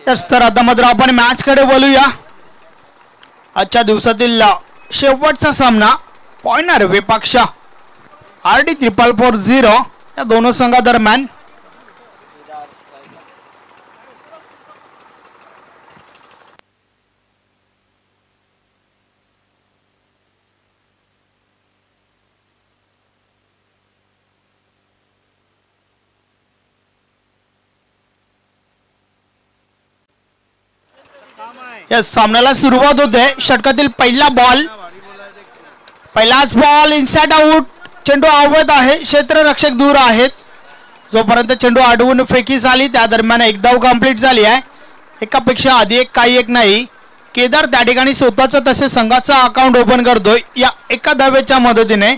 Yes, तर आता मात्र आपण मॅच कडे बोलूया. आजच्या दिवसातील शेवटचा सामना पॉइंटर विपक्ष RD 440 या दोनों संघादरम्यान. या सामन्याला सुरुवात होते. षटकातील पहिला बॉल, पहिलाच बॉल इनसाइड आउट. चेंडू अवैध आहे, क्षेत्ररक्षक दूर आहेत. जोपर्यंत चेंडू अडवून फेकी झाली त्या दरम्यान एक धाव कंप्लीट झाली आहे. एकापेक्षा अधिक काही एक नाही. केदार त्या ठिकाणी स्वतःचं तसे संघाचा अकाउंट ओपन करतोय या एका धावेच्या मदतीने.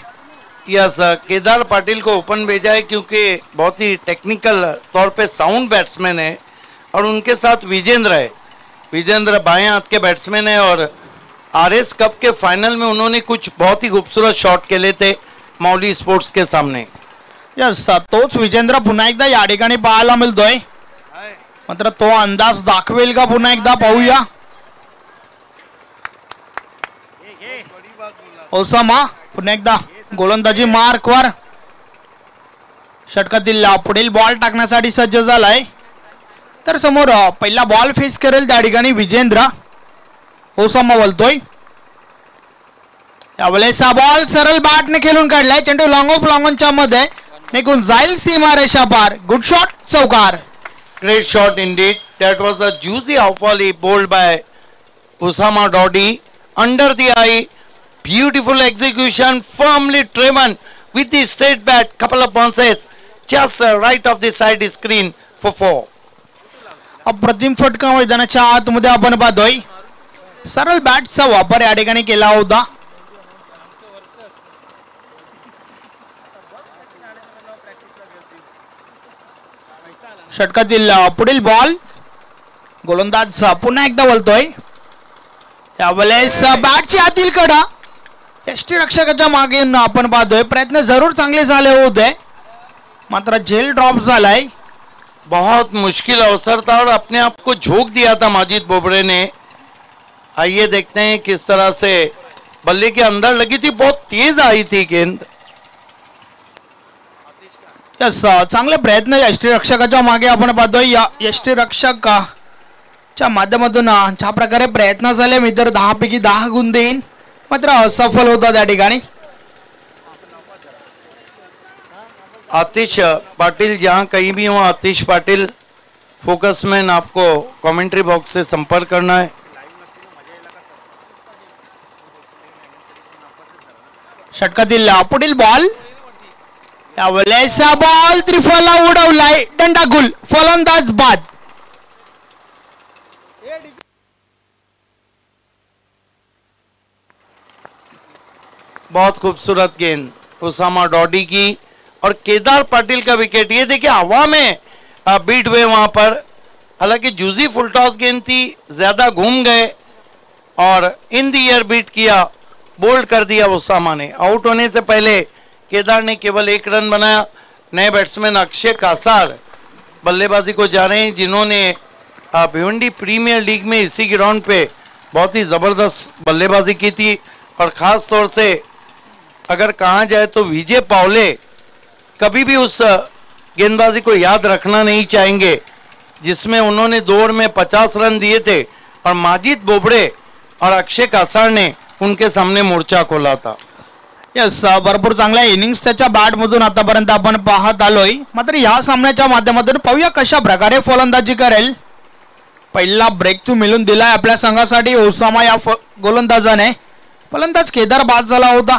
यस, केदार पाटिल को ओपन भेजा है क्योंकि बहुत ही टेक्निकल तौर पे साउंड बैट्समैन है और उनके साथ विजेंद्र है. विजेंद्र बाएं हाथ के बैट्समैन है और RS कप के फाइनल में उन्होंने कुछ बहुत ही खूबसूरत शॉट खेले थे मौली स्पोर्ट्स के सामने. यस, तोच विजेंद्र पुन्हा एकदा या ठिकाणी पाहायला मिळतोय. मात्र तो अंदाज दाखवेल का पुन्हा एकदा पाहूया. ओसामा पुन्हा एकदा गोलंदाजी मार्कवर. षटकातील पुढील बॉल टाकण्यासाठी सज्ज झालाय. तर समोर पहिला बॉल फेस करेल त्या ठिकाणी विजेंद्र. ओसामा बोलतोय. यावेळेस हा बॉल सरळ बॅटने खेळून काढलाय. चेंडू लॉंग ऑफ लॉंगॉनच्या मध्ये निघून जाईल सीमा रेषा पार. गुड शॉट, चौकार. Great shot indeed. That was a juicy half volley bowled by Osama Dodi under the eye. Beautiful execution, firmly driven with the straight bat. Couple of bounces just right of the side screen for 4. अप्रतिम फटका मैदानाच्या आतमध्ये आपण पाहतोय. सरळ बॅटचा वापर या ठिकाणी केला होता. षटकातील पुढील बॉल गोलंदाज पुन्हा एकदा बोलतोय. यावेळेस बॅटची आतील कडा यष्टीरक्षकाच्या मागे आपण पाहतोय. प्रयत्न जरूर चांगले झाले होते मात्र झेल ड्रॉप झालाय. बहुत मुश्किल अवसर था और अपने आप को झोंक दिया था माजिद बोबड़े ने. आइए देखते हैं किस तरह से बल्ले के अंदर लगी थी, बहुत तेज आई थी गेंद. यस, चांगले प्रयत्न यष्टीरक्षकाच्या मागे आपण पाहतोय. या यष्टीरक्षकाच्या माध्यमातून ज्या प्रकारे प्रयत्न झाले मी तर 10 पैकी 10 गुण देईन मात्र असफल होता त्या ठिकाणी. आतिश पाटिल जहां कहीं भी हो, आतिश पाटिल फोकस मैन, आपको कमेंट्री बॉक्स से संपर्क करना है. षटकातील पुढील बॉल. यावेळेस बॉल त्रिफळा उडवलाय. दंडागुल, फलंदाज बाद. बहुत खूबसूरत गेंद ओसामा डॉडी की और केदार पाटिल का विकेट. ये देखिए हवा में बीट हुए वहां पर. हालांकि जूजी फुल टॉस गेंद थी, ज्यादा घूम गए और इन दी एयर बीट किया, बोल्ड कर दिया ओसामा ने. आउट होने से पहले केदार ने केवल 1 रन बनाया. नए बैट्समैन अक्षय कासार बल्लेबाजी को जा रहे हैं जिन्होंने भिवंडी प्रीमियर लीग में इसी ग्राउंड पे बहुत ही ज़बरदस्त बल्लेबाजी की थी. और ख़ास तौर से अगर कहा जाए तो विजय पावले कभी भी उस गेंदबाजी को याद रखना नहीं चाहेंगे जिसमें उन्होंने 2 ओवर में 50 रन दिए थे और माजिद बोबड़े और अक्षय कासार ने उनके सामने मोर्चा खोला था. यस, भरपूर चांगल्या इनिंग्स त्याच्या बॅट मधून आतापर्यंत आपण पाहत आलोय. मात्र या सामन्याच्या माध्यमातून पाहूया कशा प्रकारे फलंदाजी करेल. पहिला ब्रेक थ्रू मिळून दिलाय आपल्या संघासाठी ओसामा या गोलंदाजाने. फलंदाज केदार बाद झाला होता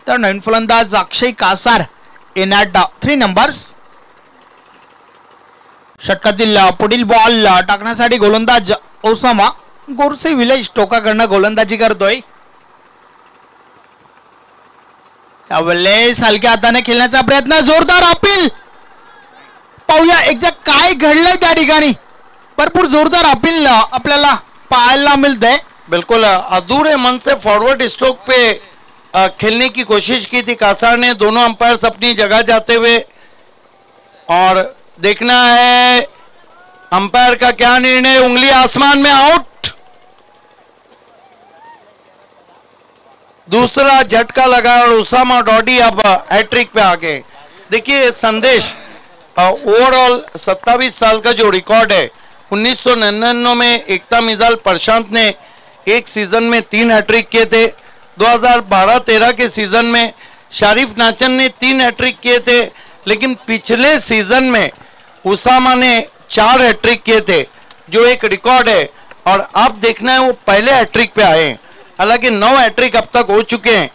तर नवीन फलंदाज Akshay Kasar in at 3 numbers. षटकातील पुढील बॉल टाकण्यासाठी गोलंदाज ओसामा. गोरसे विलेज टोकाकडनं गोलंदाजी करतोय. यावेळेस हलक्या हाताने खेळण्याचा प्रयत्न, जोरदार अपील. पाहूया एक्झॅक्ट काय घडलंय त्या ठिकाणी. भरपूर जोरदार अपील आपल्याला पाहायला मिळतंय. बिल्कुल अधूरे मन से फॉरवर्ड स्ट्रोक पे खेलने की कोशिश की थी कासार ने. दोनों अंपायर्स अपनी जगह जाते हुए और देखना है अंपायर का क्या निर्णय, उंगली आसमान में, आउट। दूसरा झटका लगा और उसामा डॉडी अब हैट्रिक पे आ गए। देखिए संदेश, ओवरऑल 27 साल का जो रिकॉर्ड है, 1999 में एकता मिसाल प्रशांत ने एक सीजन में 3 हैट्रिक किए थे। 2012-13 के सीजन में शारिफ नाचन ने 3 हैट्रिक किए थे, लेकिन पिछले सीजन में उसामा ने 4 हैट्रिक किए थे, जो एक रिकॉर्ड है। और अब देखना है वो पहले हैट्रिक पे आए। हालांकि 9 हैट्रिक अब तक हो चुके हैं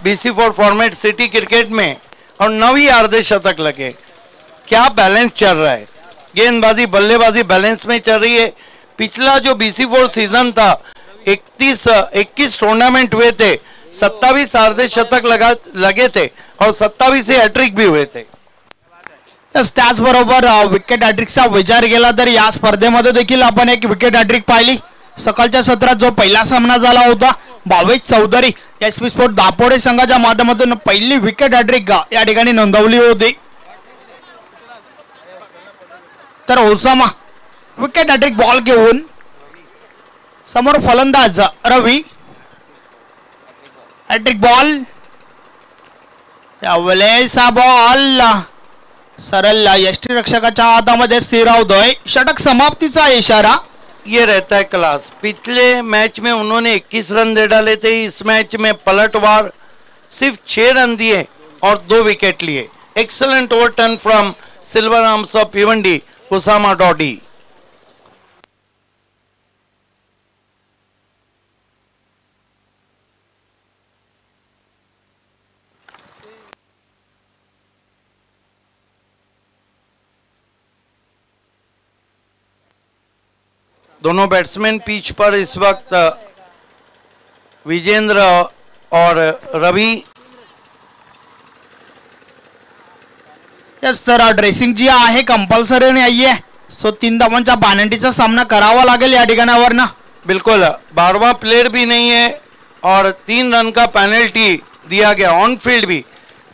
BC4 फॉर्मेट सिटी क्रिकेट में, और 9 ही अर्धशतक लगे। क्या बैलेंस चल रहा है, गेंदबाजी बल्लेबाजी बैलेंस में चल रही है। पिछला जो BC4 सीजन था, 21 टूर्नामेंट हुए थे, 27 अर्धशतक लगे थे और 27 हैट्रिक भी हुए थे। त्याचबरोबर विकेट हॅट्रिकचा विचार केला तर या स्पर्धेमध्ये देखील आपण एक विकेट हॅट्रिक पाहिली। सकाळच्या सत्रात जो पहिला सामना झाला होता, भावेश चौधरी SP स्पोर्ट दापोडे संघाच्या माध्यमातून पहिली विकेट हॅट्रिक या ठिकाणी नोंदवली होती। तर ओसामा विकेट हॅट्रिक बॉल घेऊन समोर फलंदाज रवी, हॅट्रिक बॉल, यावेळेस हा बॉल सरळ यष्टिरक्षकाच्या हातामध्ये स्थिर होतोय। षटक समाप्तीचा इशारा। ये रहता है क्लास। पिछले मैच में उन्होंने 21 रन दे डाले थे, इस मैच में पलटवार सिर्फ 6 रन दिए और 2 विकेट लिए। Excellent over turn from silver arms of Bhiwandi, Usama Dodi. दोनों बैट्समैन पिच पर इस वक्त विजेंद्र और रवि। तर ड्रेसिंग जी आहे कंपल्सरी नाही आहे, सो 3 धावांच्या बानंटीचा सामना करावा लागेल या ठिकाणावर ना। बिल्कुल, 12वां प्लेयर भी नहीं है और 3 रन का पेनल्टी दिया गया ऑन फील्ड भी,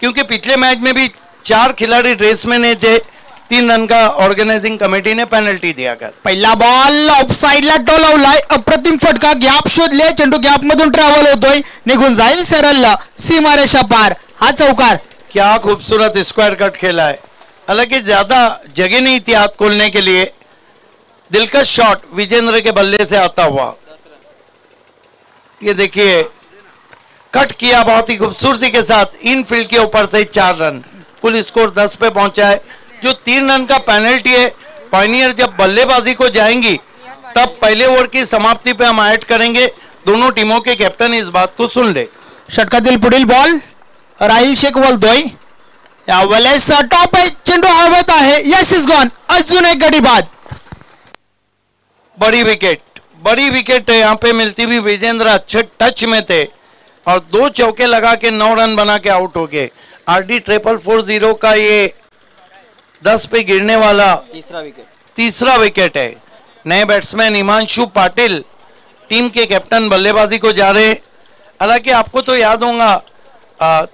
क्योंकि पिछले मैच में भी 4 खिलाड़ी ड्रेस में नहीं थे। 3 रन का ऑर्गेनाइजिंग कमिटी ने पेनल्टी दिया गया। पहिला बॉल ऑफ साइडला टोलवलाय, अप्रतिम फटका, गॅप शोधले, चेंडू गॅप मधून ट्रॅव्हल होतोय, निघून जाईल सरळ सीमारेषा पार। हा चौकार, क्या खूबसूरत स्क्वायर कट खेला है। हालांकि ज्यादा जगह नहीं थी हाथ खोलने के लिए। दिलकश शॉट विजेंद्र के बल्ले से आता हुआ, ये देखिए कट किया बहुत ही खूबसूरती के साथ, इन फील्ड के ऊपर से 4 रन, कुल स्कोर 10 पे पहुंचा है। जो 3 रन का पेनल्टी है, पायनियर जब बल्लेबाजी को जाएंगी तब पहले ओवर की समाप्ति पे हम ऐड करेंगे। दोनों टीमों के कैप्टन इस बात को सुन ले। षटकातील पुढील बॉल राहिल शेख बोलतोय, यावेळेस टॉप आहे, चेंडू हवेत आहे, यस इज गॉन, अजून एक गडी बाद। बड़ी विकेट है यहाँ पे मिलती हुई। विजेंद्र अच्छे टच में थे और 2 चौके लगा के 9 रन बना के आउट हो गए। RD 440 का ये 10 पे गिरने वाला तीसरा विकेट है। नए बैट्समैन हिमांशु पाटिल टीम के कैप्टन बल्लेबाजी को जा रहे। हालांकि आपको तो याद होगा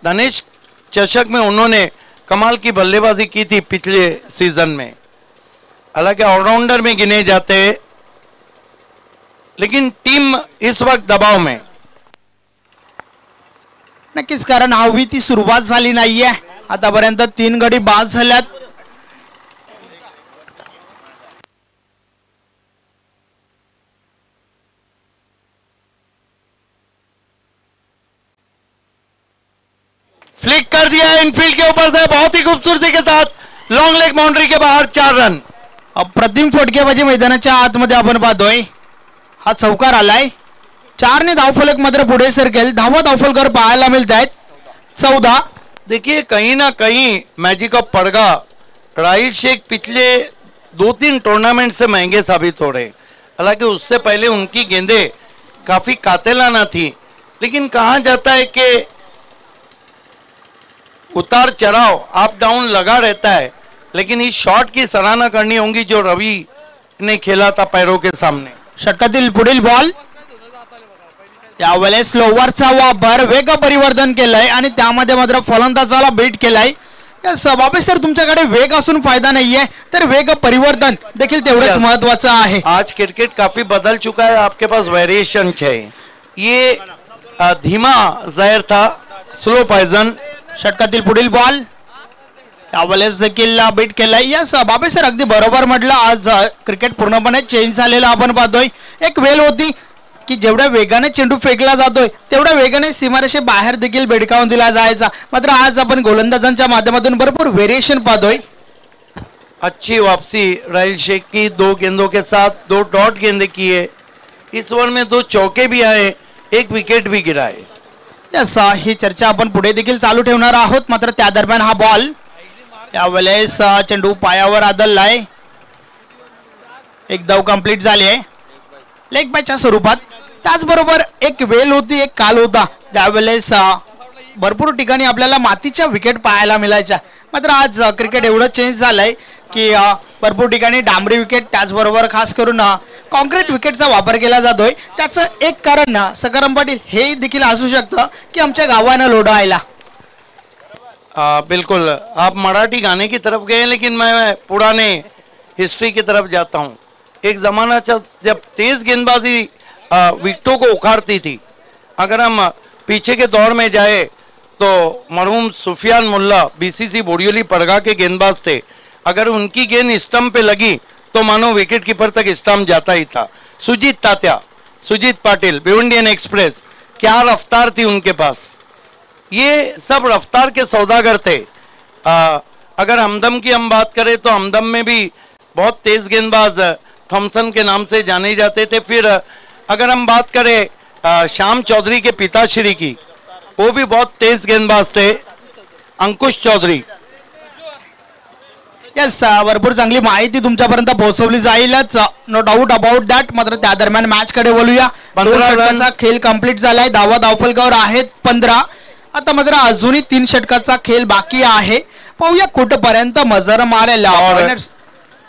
धनेश चषक में उन्होंने कमाल की बल्लेबाजी की थी पिछले सीजन में। हालांकि ऑलराउंडर में गिने जाते हैं, लेकिन टीम इस वक्त दबाव में। नक्कीच, कारण हवी ती सुरुवात झाली नाहीये। आतापर्यंत 3 गडी बाद झाल्यात। फ्लिक कर दिया इनफील्ड के ऊपर से बहुत ही खूबसूरती के साथ, लॉन्ग लेग बाउंड्री के बाहर 4 रन। अप्रतिम फटकेबाजी मैदानाच्या आतमध्ये आपण पाहतोय। हा चौकार आलाय, 4 ने धावफलक मात्र पुढे सरकेल। 10वां धावफलकर पाहायला मिळत आहेत, 14। देखिए कहीं ना कहीं मैजिक ऑफ पड़गा, राहिल शेख पिछले 2-3 टूर्नामेंट से महंगे साबित हो रहे। हालांकि उससे पहले उनकी गेंदें काफी कातिलाना थी, लेकिन कहा जाता है कि उतार चढ़ाव अप डाउन लगा रहता है। लेकिन इस शॉट की सराहना करनी होगी जो रवि ने खेला था पैरों के सामने। षटकातील पुढील बॉल, यावेळेस स्लोवरचा वापर, वेग परिवर्तन केलंय आणि त्यामध्ये मात्र फलंदाजाला बीट केलाय। बाबा सर तुमच्याकडे वेग असून फायदा नाहीये तर वेग परिवर्तन देखील तेवढंच महत्वाचं आहे. आज क्रिकेट काफी बदल चुका है, आपके पास वेरिएशन है. ये धीमा जहर था, स्लो पॉइजन. षटकातील पुढील बॉल यावेळेस देखील बीट केलाय. यस बाबा सर अगदी बरोबर म्हटलं. आज क्रिकेट पूर्णपणे चेंज झालेलं आपण पाहतोय. एक वेळ होती की जेवढ्या वेगाने चेंडू फेकला जातोय तेवढ्या वेगाने सीमारेषे बाहेर देखील बेडकावून दिला जायचा. मात्र आज आपण गोलंदाजांच्या माध्यमातून भरपूर वेरिएशन पाहतोय. अच्छी वापसी राहिल शेख की 2 गेंदों के साथ 2 डॉट गेंदे किए. इस ओवर में 2 चौके भी आए, 1 विकेट भी गिरा है. यस ही चर्चा आपण पुढे देखील चालू ठेवणार आहोत. मात्र त्या दरम्यान हा बॉल यावेळेस चेंडू पायावर आदळलाय. एक धाव कंप्लीट झाली आहे लेग बायच्या स्वरूपात. त्याचबरोबर एक वेल होती, एक काल होता ज्यावेळेस भरपूर ठिकाणी आपल्याला मातीच्या विकेट पाहायला मिळायच्या. मात्र आज क्रिकेट एवढं चेंज झालंय की भरपूर ठिकाणी डांबरी विकेट त्याचबरोबर खास करून कॉन्क्रीट विकेटचा वापर केला जातोय. त्याचं एक कारण सकाराम पाटील हे देखील असू शकतं की आमच्या गावानं लोढायला. बिल्कुल, आप मराठी गाने की तरफ गए लेकिन मैं पुराने हिस्ट्री की तरफ जाता हूँ. एक ज़माना जब तेज़ गेंदबाजी विकेटों को उखाड़ती थी. अगर हम पीछे के दौर में जाए तो मरहूम सुफियान मुल्ला बीसीसी बोरियोली पड़गा के गेंदबाज थे. अगर उनकी गेंद स्टंप पे लगी तो मानो विकेट कीपर तक स्टंप जाता ही था. सुजीत तात्या, सुजीत पाटिल, भिवंडियन एक्सप्रेस, क्या रफ्तार थी उनके पास. ये सब रफ्तार के सौदागर थे. अगर हमदम की हम बात करें तो हमदम में भी बहुत तेज़ गेंदबाज थॉमसन के नाम से जाने जाते थे. फिर अगर हम बात करें श्याम चौधरी के पिताश्री की, वो भी बहुत तेज गेंदबाज थे, अंकुश चौधरी. यस भरपूर चांगली माहिती तुमच्यापर्यंत पोहोचवली जाईलच, नो डाऊट अबाउट दॅट. मात्र त्या दरम्यान मॅच कडे बोलूया. 15 षटकाचा खेळ कंप्लीट झालाय. धावा धावफलकावर आहेत 15. आता मात्र अजूनही 3 षटकाचा खेळ बाकी आहे. पाहूया कुठपर्यंत मजर मारेल.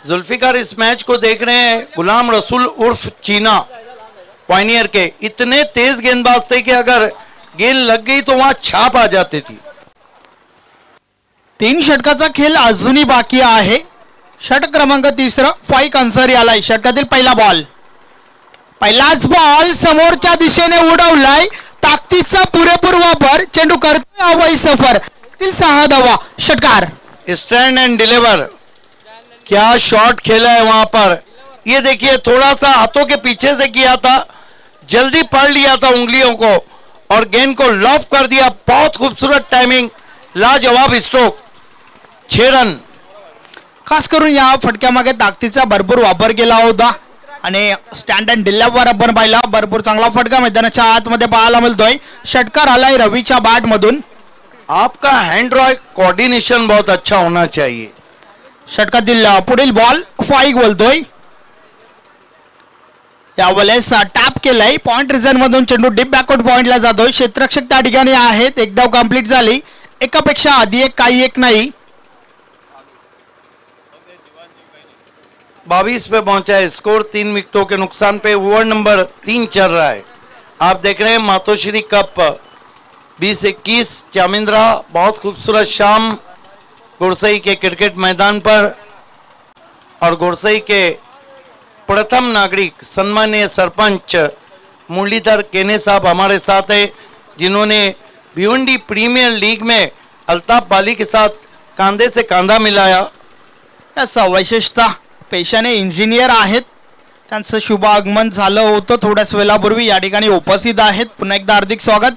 जुल्फिकार इस मैच को देख रहे हैं. गुलाम रसूल उर्फ चीना पायनियर के इतने तेज गेंदबाज थे कि अगर गेंद लग गई तो वहां छाप आ जाती थी. 3 षटकाचा खेळ अजूनही बाकी आहे. षटक क्रमांक 3 फाईक अन्सरी आलाय. षटकातील पहिला बॉल, पहिलाच बॉल समोरच्या दिशेने उडवलाय. ताकदीचा पुरेपूर वापर. चेंडू करतोय हवाई सफर. 6 धावा. षटकार. Stand and deliver. क्या शॉट खेला है वहां पर. ये देखिए थोड़ा सा हाथों के पीछे से किया था, जल्दी पढ़ लिया था उंगलियों को और गेंद को लॉफ कर दिया. बहुत खूबसूरत टाइमिंग, लाजवाब स्ट्रोक. 6 रन. खास करून या फटक्यामागे ताकदीचा भरपूर वापर केला होता आणि स्टँड अँड डिलीवर आपण पाहिला. भरपूर चांगला फटका मैदानाच्या आतमध्ये पाहायला मिळतोय. षटकार आलाय रवीच्या बॅट मधून. आपका हँड ड्रॉ कोऑर्डिनेशन बहुत अच्छा होना चाहिए. षटकातील पुढील बॉल फाईक बोलतोय. यावेळेस टॅप केलाय. पॉइंट रिझन मधून चेंडू डीप बॅकवर्ड पॉइंटला जातोय. क्षेत्ररक्षक त्या ठिकाणी आहेत. एक धाव कंप्लीट झाली. एकापेक्षा आधी एक, काही एक नाही. 22 पे पहुंचा है स्कोर. 3 विकेटों के नुकसान पे ओवर नंबर 3 चल रहा है. आप देख रहे हैं मातोश्री कप 2021 चामिंद्रा. बहुत खूबसूरत शाम गुरसई के क्रिकेट मैदान पर और गुरसई के प्रथम नागरिक सम्मानीय सरपंच मुरलीधर केने साहब हमारे साथ है, जिन्होंने भिवंडी प्रीमियर लीग में अल्ताफ बाली के साथ कांधे से कांधा मिलाया. याचा वैशिष्ट्य पेशाने इंजिनियर आहेत. त्यांचं शुभ आगमन झालं होतं थोड्याच वेळापूर्वी. या ठिकाणी उपस्थित आहेत. पुन्हा एकदा हार्दिक स्वागत.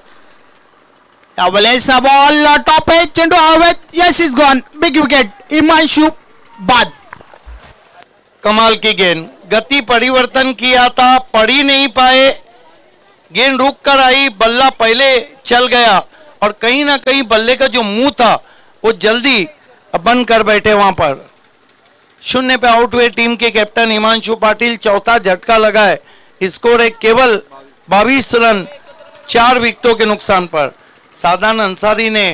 यावेळेस बॉल टॉप आहे. चेंडू हवेत. Yes is gone. Big wicket. Himanshu बाद. कमाल की गेंद. गति परिवर्तन किया था, पड़ी नहीं पाए. गेंद रुक कर आई, बल्ला पहले चल गया और कहीं ना कहीं बल्ले का जो मुंह था वो जल्दी बंद कर बैठे वहां पर. 0 पे आउट हुए टीम के कैप्टन हिमांशु पाटिल. चौथा झटका लगा है. स्कोर है केवल 22 रन 4 विकेटों के नुकसान पर. सादान अंसारी ने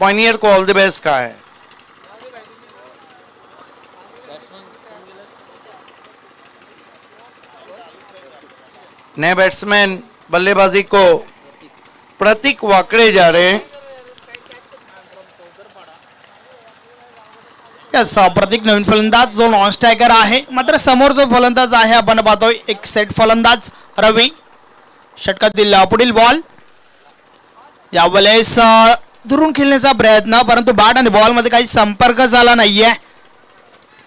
पायनियर को ऑल द बेस्ट कहा है. नए बैट्समैन बल्लेबाजी को प्रतीक वाकड़े जा रहे हैं. प्रतीक नवीन फलंदाज जो नॉन स्ट्रायकर आहे, मात्र समोर जो फलंदाज आहे आपण पाहतोय एक सेट फलंदाज रवी. षटकातील पुढील बॉल यावेळेस दुरून खेळण्याचा प्रयत्न, परंतु बॅट आणि बॉल मध्ये काही संपर्क झाला नाहीये.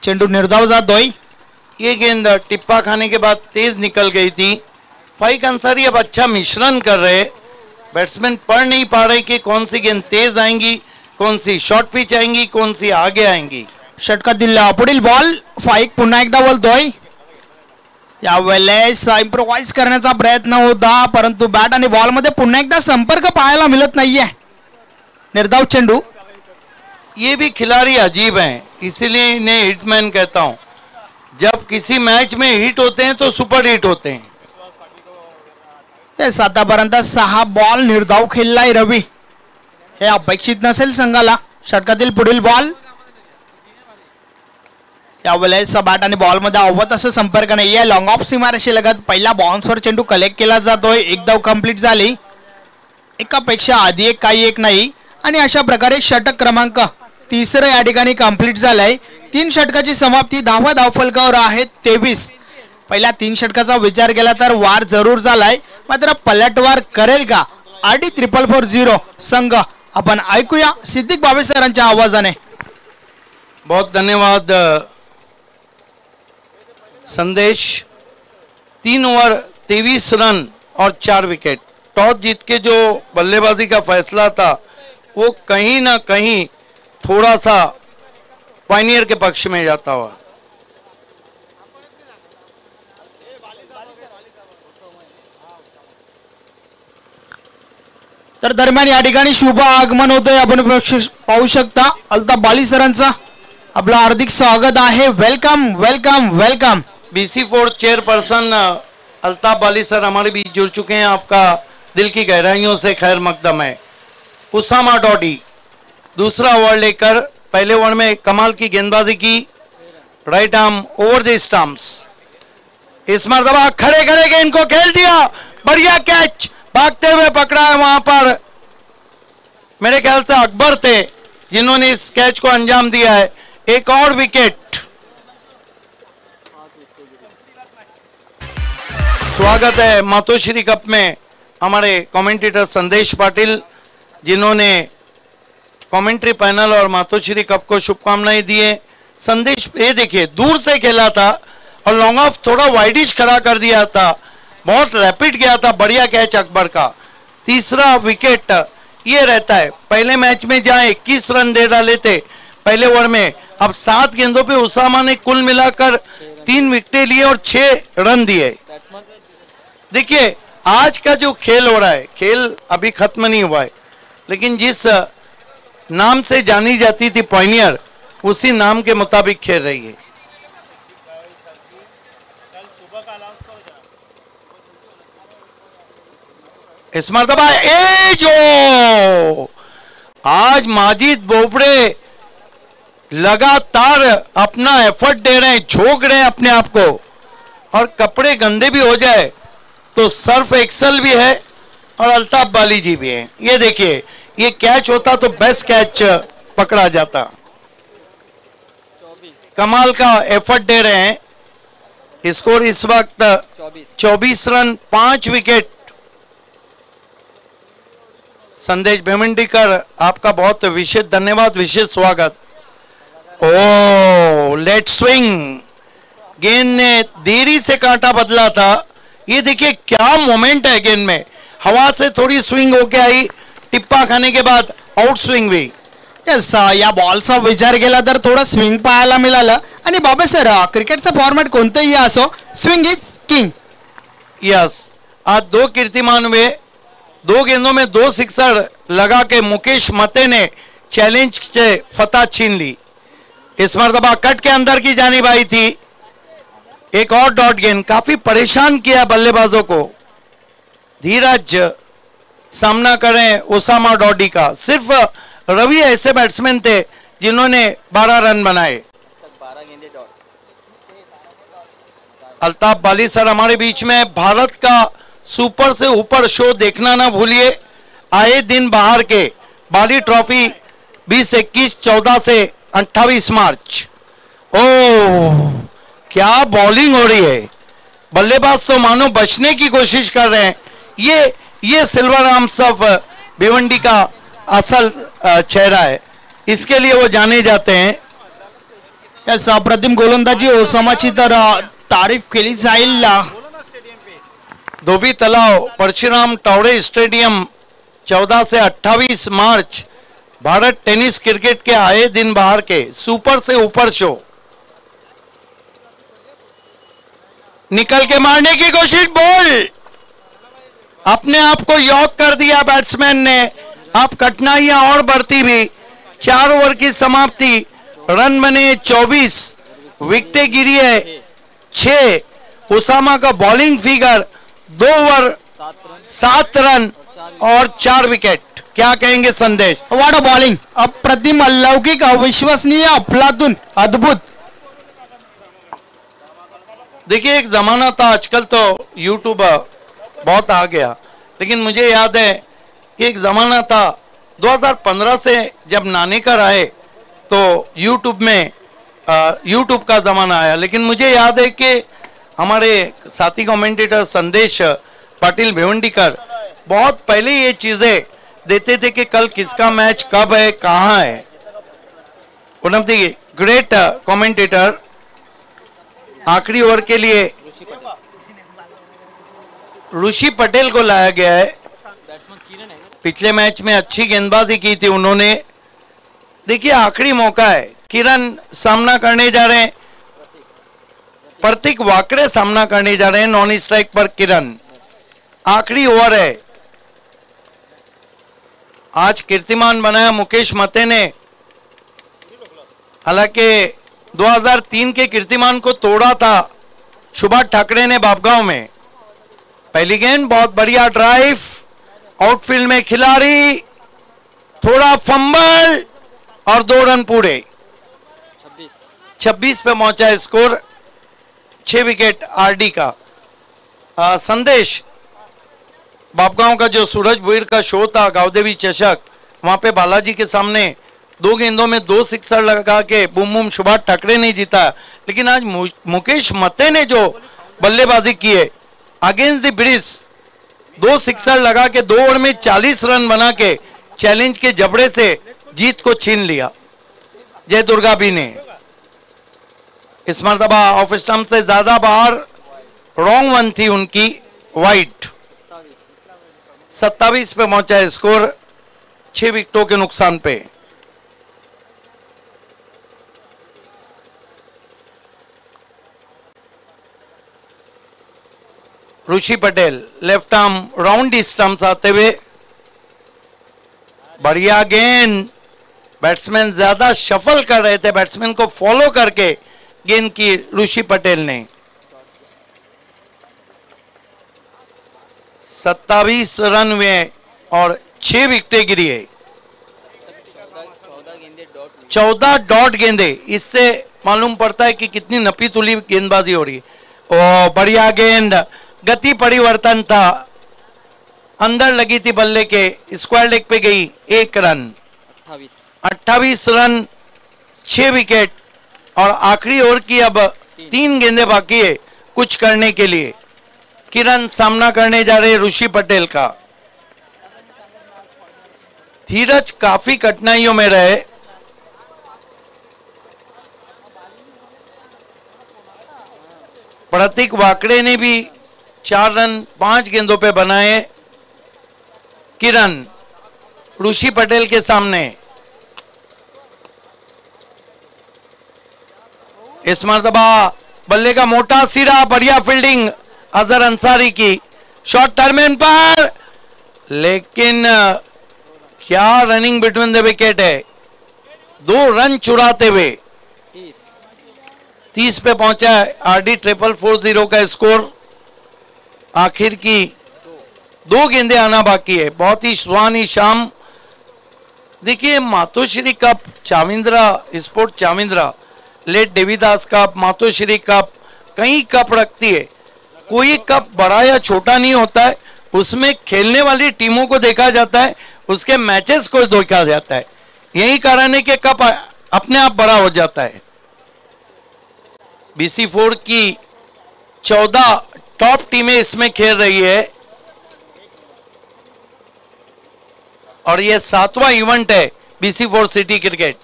चेंडू निर्धाव जातोय. ये गेंद टिप्पा खाने के बाद तेज निकल गई थी. फाइक अंसारी अब अच्छा मिश्रण कर रहे. बैट्समैन पढ़ नहीं पा रहे कि कौन सी गेंद तेज आएंगी, कौन सी शॉर्ट पिच आएंगी, कौन सी आगे आएंगी. षटकातील पुढील बॉल फाईक पुन्हा एकदा बोलतोय. यावेळेस इम्प्रोवाइज करण्याचा प्रयत्न होता, परंतु बॅट आणि बॉल मध्ये पुन्हा एकदा संपर्क पाहायला मिळत नाहीये. निर्धाव चेंडू. ये भी खिलाड़ी अजीब हैं, इसीलिए इन्हें हिटमैन कहता हूं. जब किसी मैच में हिट होते हैं तो सुपर हिट होते हैं. आतापर्यंत 6 बॉल निर्धाव खेळलाय रवी. हे अपेक्षित नसेल संघाला. षटकातील पुढील बॉल यावेळेस बॅट आणि बॉल मध्ये अवत असं संपर्क नाहीये. लॉंग ऑफ सीमारेषे लगत पहिल्या बाउन्सवर चेंडू कलेक्ट केला जातोय. एक धाव कंप्लीट झाली. एकापेक्षा आधी एक काही एक नाही आणि अशा प्रकारे षटक क्रमांक 3 या ठिकाणी कंप्लीट झालाय. 3 षटकाची समाप्ती 10व्या धावफलकावर आहे 23. पहिल्या 3 षटकाचा विचार केला तर वार जरूर झालाय, मात्र पलटवार करेल का RD 4440 संघ? आपण ऐकूया सिद्दीक बाबे सरांच्या आवाजाने. बहुत धन्यवाद संदेश. 3 ओवर 23 रन और 4 विकेट. टॉस जीत के जो बल्लेबाजी का फैसला था वो कहीं ना कहीं थोड़ा सा पायनियर के पक्ष में जाता हुआ. तर दरम्यान या ठिकाणी शुभ आगमन होतंय. आपण पाहू शकता अल्ताफ बाली सरांचा आपलं हार्दिक स्वागत आहे. Welcome welcome welcome. BC4 chairperson Altaf Bali sir हमारे बीच जुड़ चुके हैं. आपका दिल की गहराइयों से खैर मकदम है. उसामा डॉडी दूसरा ओवर लेकर पहले ओवर में कमाल की गेंदबाजी की. Right arm over the stumps. इस मरतबा खड़े खड़े गेंद को खेल दिया. बढ़िया कैच. भागते हुए पकड़ा है वहां पर. मेरे ख्याल से अकबर थे जिन्होंने इस कैच को अंजाम दिया है. एक और विकेट. स्वागत है मातोश्री कप में हमारे कमेंटेटर संदेश पाटिल, जिन्होंने कमेंट्री पैनल और मातोश्री कप को शुभकामनाएं दी है. संदेश ये देखिए दूर से खेला था और लॉन्ग ऑफ थोड़ा वाइडिश खड़ा कर दिया था. बहुत रैपिड गया था. बढ़िया कैच अकबर का. तीसरा विकेट ये रहता है. पहले मैच में जहां 21 रन दे डाले थे पहले ओवर में, अब 7 गेंदों पे उसामा ने कुल मिलाकर 3 विकेटें लिए और 6 रन दिए. देखिए आज का जो खेल हो रहा है, खेल अभी खत्म नहीं हुआ है, लेकिन जिस नाम से जानी जाती थी पायनियर, उसी नाम के मुताबिक खेल रही है. इस मरतबा ए जो आज माजिद बोबड़े लगातार अपना एफर्ट दे रहे हैं, झोंक रहे हैं अपने आप को. और कपड़े गंदे भी हो जाए तो सर्फ एक्सल भी है और अल्ताफ बाली जी भी हैं. ये देखिए ये कैच होता तो बेस्ट कैच पकड़ा जाता. कमाल का एफर्ट दे रहे हैं. स्कोर इस वक्त 24 रन 5 विकेट. संदेश भेमंडीकर आपका बहुत विशेष धन्यवाद, विशेष स्वागत. ओ लेट स्विंग. गेंद ने देरी से कांटा बदला था. ये देखिए क्या मोमेंट है गेंद में. हवा से थोड़ी स्विंग होके आई, टिप्पा खाने के बाद आउट स्विंग भी. यस, या बॉलचा विचार केला तर थोडं स्विंग पाहायला मिळालं. आणि बाबा सर क्रिकेटचा फॉर्मॅट कोणतंही असो, स्विंग इज किंग. यस, आज 2 कीर्तिमान हुए. 2 गेंदों में 2 सिक्सर लगा के मुकेश मते ने चैलेंज से फतह छीन ली. इस मरतबा कट के अंदर की जानिब आई थी. एक और डॉट गेंद काफी परेशान किया बल्लेबाजों को. धीरज सामना करें उसामा डॉडी का. सिर्फ रवि ऐसे बैट्समैन थे जिन्होंने 12 रन बनाए. अल्ताफ बाली सर हमारे बीच में. भारत का सुपर से ऊपर शो देखना ना भूलिए. आए दिन बाहर के बाली ट्रॉफी 20, 21, 14 से 28 मार्च। ओ क्या बॉलिंग हो रही है, बल्लेबाज तो मानो बचने की कोशिश कर रहे हैं। ये सिल्वर आर्म्स ऑफ भिवंडी का असल चेहरा है, इसके लिए वो जाने जाते हैं। यस, अप्रतिम गोलंदाजी ओसामाची तर तारीफ केली जाईल। धोबी तलाव परशुराम टावड़े स्टेडियम 14 से 28 मार्च भारत टेनिस क्रिकेट के आए दिन बाहर के सुपर से ऊपर शो। निकल के मारने की कोशिश, बॉल अपने आप को यॉक कर दिया बैट्समैन ने। अब कठिनाइयां और बढ़ती भी। 4 ओवर की समाप्ति, रन बने 24, विकेटें गिरी है 6। उसामा का बॉलिंग फिगर 2 ओवर 7 रन और 4 विकेट। क्या कहेंगे संदेश? व्हाट अ बॉलिंग, अप्रतिम, अलौकिक, अविश्वसनीय, अफलातून, अद्भुत। देखिए एक जमाना था, आजकल तो यूट्यूब बहुत आ गया, लेकिन मुझे याद है कि एक जमाना था 2015 से जब नानेकर आए तो यूट्यूब में यूट्यूब का जमाना आया। लेकिन मुझे याद है कि हमारे साथी कमेंटेटर संदेश पाटिल भिवंडीकर बहुत पहले ये चीजें देते थे कि कल किसका मैच कब है, कहाँ है। One of the great commentator. आखिरी ओवर के लिए ऋषि पटेल को लाया गया है। पिछले मैच में अच्छी गेंदबाजी की थी उन्होंने। देखिए आखिरी मौका है, किरण सामना करने जा रहे हैं, प्रतीक वाकड़े सामना करने जा रहे हैं नॉन स्ट्राइक पर किरण। आखिरी ओवर है। आज कीर्तिमान बनाया मुकेश मते ने, हालांकि 2003 के कीर्तिमान को तोड़ा था सुभाष ठाकरे ने बापगांव में। पहली गेंद बहुत बढ़िया ड्राइव, आउटफील्ड में खिलाड़ी, थोड़ा फंबल और 2 रन पूरे। 26 पे पहुंचा स्कोर, 6 विकेट आरडी का। संदेश, बापगांव का जो सूरज बुइर का शो था गावदेवी चषक, वहां पे बालाजी के सामने 2 गेंदों में 2 सिक्सर लगा के बूम बूम सुभाष ठाकरे नहीं जीता। लेकिन आज मुकेश मते ने जो बल्लेबाजी की है अगेंस्ट द ब्रिज, 2 सिक्सर लगा के 2 ओवर में 40 रन बना के चैलेंज के जबड़े से जीत को छीन लिया जय दुर्गा भी ने। इस मरतबा ऑफ स्टंप से ज्यादा बाहर, रॉन्ग वन थी उनकी, वाइट। 27 पे पहुंचा है स्कोर, 6 विकेटों के नुकसान पे। Rishi Patel left arm round stumps आते हुए, बढ़िया गेंद। बैट्समैन ज्यादा शफल कर रहे थे, बैट्समैन को फॉलो करके गेंद की ऋषि पटेल ने। 27 रन हुए और 6 विकेटें गिरी है। 14 डॉट गेंदे, इससे मालूम पड़ता है कि कितनी नपी तुली गेंदबाजी हो रही है। ओ बढ़िया गेंद, गति परिवर्तन था, अंदर लगी थी बल्ले के, स्क्वायर लेग पे गई, 1 रन। 28 run, 6 wicket. और आखिरी ओवर की अब 3 गेंदें बाकी है कुछ करने के लिए। किरण सामना करने जा रहे ऋषि पटेल का। धीरज काफी कठिनाइयों में रहे। प्रतीक वाकड़े ने भी 4 रन 5 गेंदों पे बनाए। किरण ऋषि पटेल के सामने। इस मरतबा बल्ले का मोटा सिरा, बढ़िया फील्डिंग अजहर अंसारी की, शॉर्ट टर्मिन पर, लेकिन क्या रनिंग बिटवीन द विकेट है। 2 रन चुराते हुए 30 पे पहुंचा है आरडी 440 का स्कोर। आखिर की 2 गेंदें आना बाकी है। बहुत ही सुहानी शाम। देखिए Matoshree cup, Chavindra sport Chavindra, late Devidas cup, Matoshree cup, कई कप रखती है। कोई कप बड़ा या छोटा नहीं होता है, उसमें खेलने वाली टीमों को देखा जाता है, उसके मैचेस को देखा जाता है। यही कारण है कि कप अपने आप बड़ा हो जाता है। BC4 की 14 टॉप टीमें इसमें खेल रही है और ये 7वां इवेंट है BC4 सिटी क्रिकेट।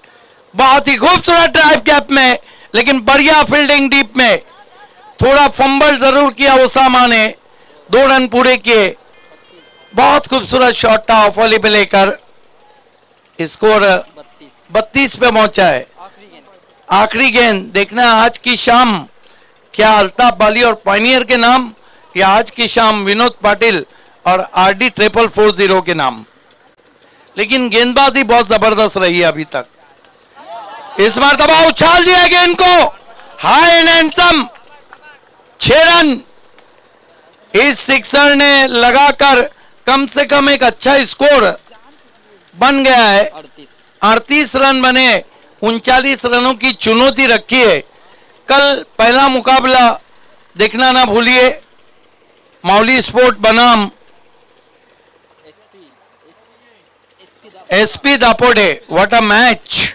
बहुत ही खूबसूरत ड्राइव गैप में, लेकिन बढ़िया फील्डिंग डीप में। थोड़ा फंबल जरूर किया उसामा ने, 2 रन पूरे किए। बहुत खूबसूरत शॉट था ऑफ वॉली पे लेकर, स्कोर 32 पे पहुंचा है। आखिरी गेंद देखना आज की शाम क्या अल्ताफ बाली और पायनियर के नाम या आज की शाम विनोद पाटिल और RD 440 के नाम। लेकिन गेंदबाजी बहुत जबरदस्त रही है अभी तक। इस मरतबा उछाल दिया गेंद को, हाई एंड हैंडसम 6 रन। इस सिक्सर ने लगाकर कम से कम एक अच्छा स्कोर बन गया है। 38 रन बने, 39 रनों की चुनौती रखी है। कल पहला मुकाबला देखना ना भूलिए, माउली स्पोर्ट बनाम SP Dapode. What a match.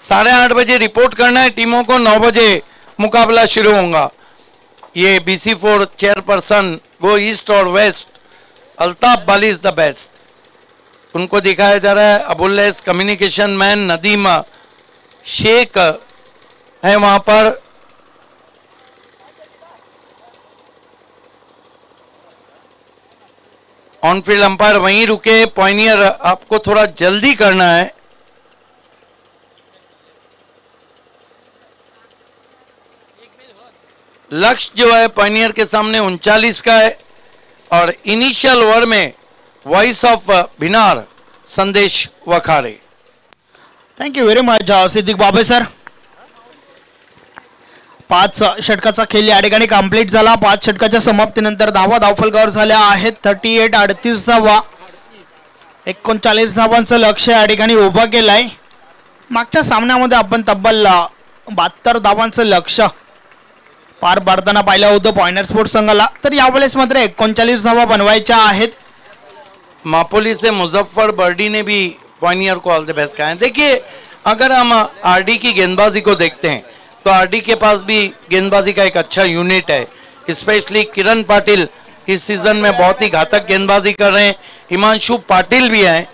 8:30 बजे रिपोर्ट करना है टीमों को, 9 बजे मुकाबला शुरू होगा। ये BC4 chairperson go east or west, Altaf Bali is the best. उनको दिखाया जा रहा है। अबुल्लेस कम्युनिकेशन मैन नदीम शेख है वहां पर। ऑन फील्ड अंपायर वहीं रुके। पॉइनियर आपको थोड़ा जल्दी करना है। लक्ष्य जो है पॉइनियर के सामने 39 का है और इनिशियल ओवर में voice of Bhinar Sandesh Wakhare. Thank you very much Siddique Babe sir. 5 षटकाचा खेळ या ठिकाणी कंप्लीट झाला। 5 षटकाच्या समाप्तीनंतर धावफलकावर झाल्या आहेत 38 38 धावा। 39 धावांचं लक्ष्य या ठिकाणी उभं केलंय। मागच्या सामन्यामध्ये आपण तब्बल 72 धावांचं लक्ष्य पार पाडताना पाहिलं होतं पॉइंटर स्पोर्ट्स संघाला, तर यावेळेस मात्र 39 धावा बनवायच्या आहेत। मापोली से मुजफ्फर बर्डी ने भी पॉइनियर को ऑल द बेस्ट कहा है। देखिए, अगर हम RD की गेंदबाजी को देखते हैं तो RD के पास भी गेंदबाजी का एक अच्छा यूनिट है। स्पेशली किरण पाटिल इस सीजन में बहुत ही घातक गेंदबाजी कर रहे हैं। हिमांशु पाटिल भी हैं।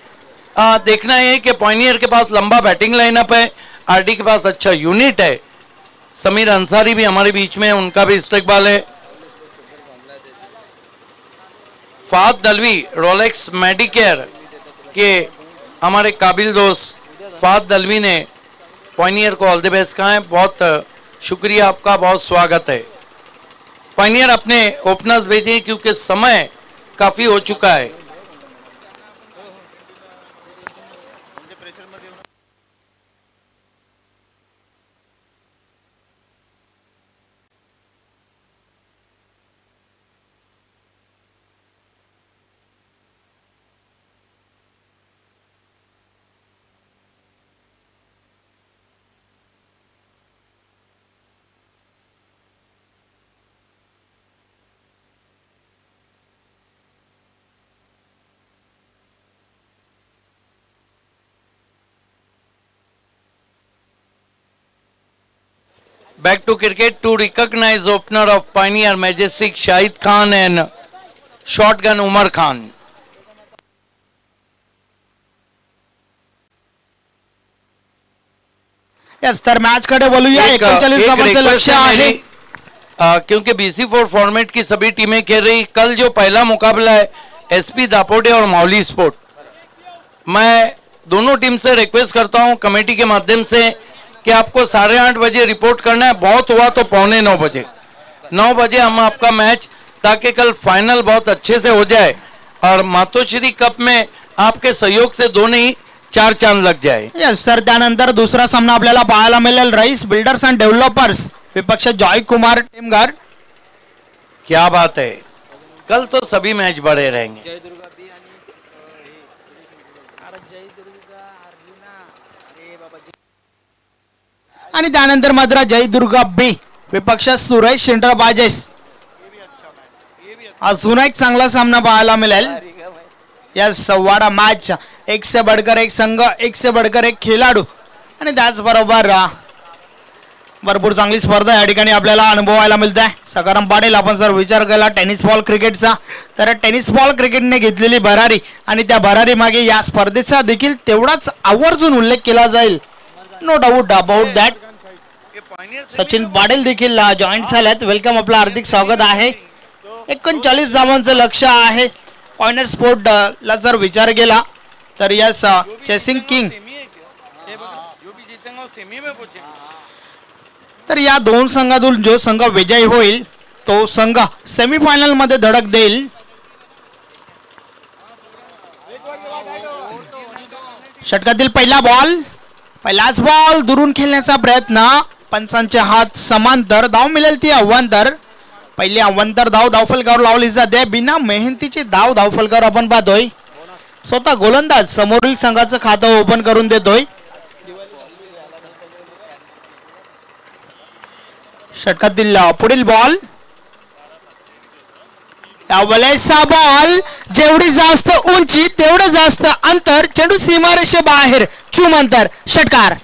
देखना है कि पॉइनियर के पास लंबा बैटिंग लाइनअप है, RD के पास अच्छा यूनिट है। समीर अंसारी भी हमारे बीच में, उनका भी इस्तेकबाल है। फाद दलवी रोलेक्स मेडिकेयर के हमारे काबिल दोस्त फाद दलवी ने पॉइनियर को ऑल द बेस्ट कहा है। बहुत शुक्रिया आपका, बहुत स्वागत है। पॉइनियर अपने ओपनर्स भेजिए क्योंकि समय काफी हो चुका है। Back to cricket to recognize opener of Pioneer Majestic Shahid Khan and Shotgun Umar Khan. Yes तर मैच कडे बोलूया। 39 धावांचं लक्ष्य आहे। क्योंकि BC4 फॉर्मेट की सभी टीमें खेल रही। कल जो पहला मुकाबला है SP दापोडे और माउली स्पोर्ट, मैं दोनों टीम से रिक्वेस्ट करता हूं कमेटी के माध्यम से कि आपको 8:30 बजे रिपोर्ट करना है। बहुत हुआ तो 8:45 बजे, 9 बजे हम आपका मैच, ताकि कल फाइनल बहुत अच्छे से हो जाए और मातोश्री कप में आपके सहयोग से 2 नहीं 4 चांद लग जाए। यस सर, त्यानंतर दुसरा सामना आपल्याला पाहायला मिळेल रईस बिल्डर्स अँड डेव्हलपर्स विपक्ष जॉय कुमार टेमगार। क्या बात है, कल तो सभी मैच बड़े रहेंगे। आणि त्यानंतर मात्र जय दुर्गा बी विपक्ष सुरेश शिंटर बाजेस। अजून एक चांगला सामना पाहायला मिळेल। Yes, what a match. एक से बढ़कर एक संघ, एक से बढ़कर एक खिलाड़ू आणि त्याचबरोबर भरपूर चांगली स्पर्धा या ठिकाणी आपल्याला अनुभवायला मिळत आहे. सकाराम पाटील, आपण जर विचार केला टेनिस बॉल क्रिकेटचा, तर टेनिस बॉल क्रिकेटने घेतलेली भरारी आणि त्या भरारी मागे या स्पर्धेचा देखील तेवढाच आवर्जून उल्लेख केला जाईल. No doubt about that. Sachin Patil देखील जॉईंट झाल्यात. वेलकम, आपलं हार्दिक स्वागत आहे. 39 धावांचं लक्ष आहे. पॉइंटर स्पोर्ट ला जर विचार केला तर यस चेसिंग किंग, तर या दोन संघातून जो संघ विजयी होईल तो संघ सेमीफायनल मध्ये धडक देईल. षटकातील पहिला बॉल, पहिलाच बॉल दुरून खेळण्याचा प्रयत्न. पंचांचे हात समांतर, धाव मिळेल ती अव्वंतर. पहिली अव्वंतर धाव धावफलकावर लावली जाते. बिना मेहनतीची धाव धावफलकावर आपण पाहतोय. स्वतः गोलंदाज समोरील संघाचं खातं ओपन करून देतोय. षटकातील पुढील बॉल, वलयचा बॉल, जेवढी जास्त उंची तेवढं जास्त अंतर, चेंडू सीमारेषे बाहेर, चूम अंतर, षटकार.